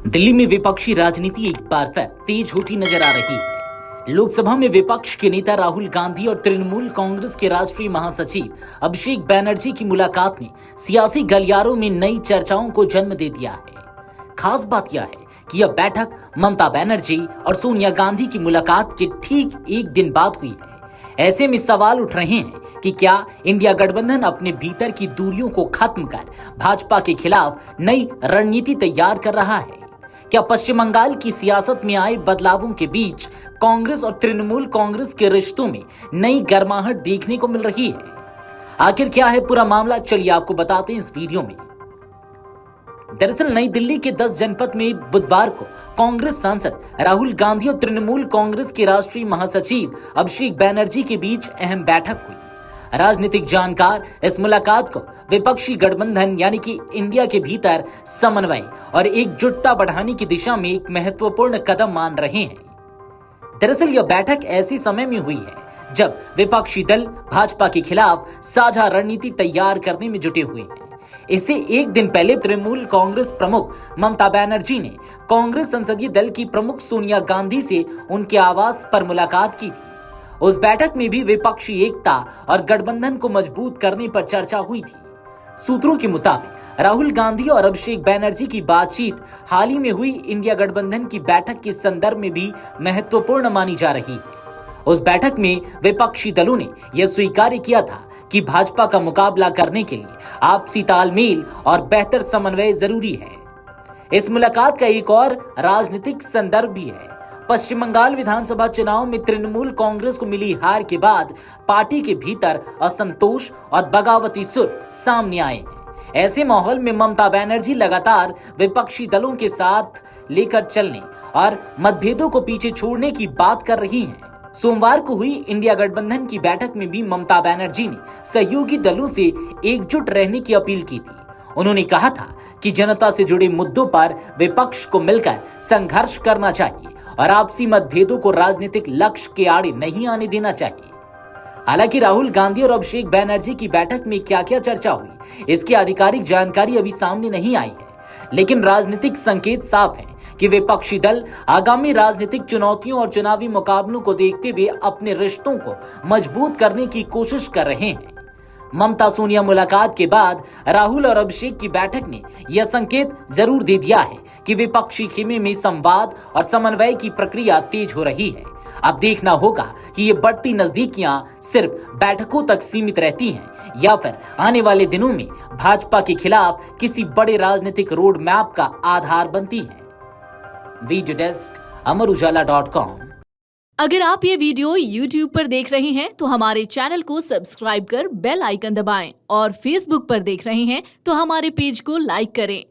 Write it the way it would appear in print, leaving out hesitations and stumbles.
दिल्ली में विपक्षी राजनीति एक बार फिर तेज होती नजर आ रही है। लोकसभा में विपक्ष के नेता राहुल गांधी और तृणमूल कांग्रेस के राष्ट्रीय महासचिव अभिषेक बैनर्जी की मुलाकात ने सियासी गलियारों में नई चर्चाओं को जन्म दे दिया है। खास बात यह है कि यह बैठक ममता बनर्जी और सोनिया गांधी की मुलाकात के ठीक एक दिन बाद हुई है। ऐसे में सवाल उठ रहे हैं कि क्या इंडिया गठबंधन अपने भीतर की दूरियों को खत्म कर भाजपा के खिलाफ नई रणनीति तैयार कर रहा है। क्या पश्चिम बंगाल की सियासत में आए बदलावों के बीच कांग्रेस और तृणमूल कांग्रेस के रिश्तों में नई गर्माहट देखने को मिल रही है? आखिर क्या है पूरा मामला, चलिए आपको बताते हैं इस वीडियो में। दरअसल नई दिल्ली के 10 जनपद में बुधवार को कांग्रेस सांसद राहुल गांधी और तृणमूल कांग्रेस के राष्ट्रीय महासचिव अभिषेक बैनर्जी के बीच अहम बैठक हुई। राजनीतिक जानकार इस मुलाकात को विपक्षी गठबंधन यानी कि इंडिया के भीतर समन्वय और एकजुटता बढ़ाने की दिशा में एक महत्वपूर्ण कदम मान रहे हैं। दरअसल यह बैठक ऐसे समय में हुई है जब विपक्षी दल भाजपा के खिलाफ साझा रणनीति तैयार करने में जुटे हुए हैं। इससे एक दिन पहले तृणमूल कांग्रेस प्रमुख ममता बनर्जी ने कांग्रेस संसदीय दल की प्रमुख सोनिया गांधी से उनके आवास पर मुलाकात की थी। उस बैठक में भी विपक्षी एकता और गठबंधन को मजबूत करने पर चर्चा हुई थी। सूत्रों के मुताबिक राहुल गांधी और अभिषेक बैनर्जी की बातचीत हाल ही में हुई इंडिया गठबंधन की बैठक के संदर्भ में भी महत्वपूर्ण मानी जा रही है। उस बैठक में विपक्षी दलों ने यह स्वीकार किया था कि भाजपा का मुकाबला करने के लिए आपसी तालमेल और बेहतर समन्वय जरूरी है। इस मुलाकात का एक और राजनीतिक संदर्भ भी है। पश्चिम बंगाल विधानसभा चुनाव में तृणमूल कांग्रेस को मिली हार के बाद पार्टी के भीतर असंतोष और बगावती सुर सामने आए हैं। ऐसे माहौल में ममता बनर्जी लगातार विपक्षी दलों के साथ लेकर चलने और मतभेदों को पीछे छोड़ने की बात कर रही हैं। सोमवार को हुई इंडिया गठबंधन की बैठक में भी ममता बनर्जी ने सहयोगी दलों से एकजुट रहने की अपील की थी। उन्होंने कहा था कि जनता से जुड़े मुद्दों पर विपक्ष को मिलकर संघर्ष करना चाहिए और आपसी मतभेदों को राजनीतिक लक्ष्य के आड़े नहीं आने देना चाहिए। हालांकि राहुल गांधी और अभिषेक बैनर्जी की बैठक में क्या क्या चर्चा हुई, इसकी आधिकारिक जानकारी अभी सामने नहीं आई है, लेकिन राजनीतिक संकेत साफ है कि विपक्षी दल आगामी राजनीतिक चुनौतियों और चुनावी मुकाबलों को देखते हुए अपने रिश्तों को मजबूत करने की कोशिश कर रहे हैं। ममता सोनिया मुलाकात के बाद राहुल और अभिषेक की बैठक ने यह संकेत जरूर दे दिया है कि विपक्षी खेमे में संवाद और समन्वय की प्रक्रिया तेज हो रही है। अब देखना होगा कि ये बढ़ती नजदीकियां सिर्फ बैठकों तक सीमित रहती हैं या फिर आने वाले दिनों में भाजपा के खिलाफ किसी बड़े राजनीतिक रोड मैप का आधार बनती है। वीडियो डेस्क अमरउजाला.com। अगर आप ये वीडियो YouTube पर देख रहे हैं तो हमारे चैनल को सब्सक्राइब कर बेल आइकन दबाएं और Facebook पर देख रहे हैं तो हमारे पेज को लाइक करें।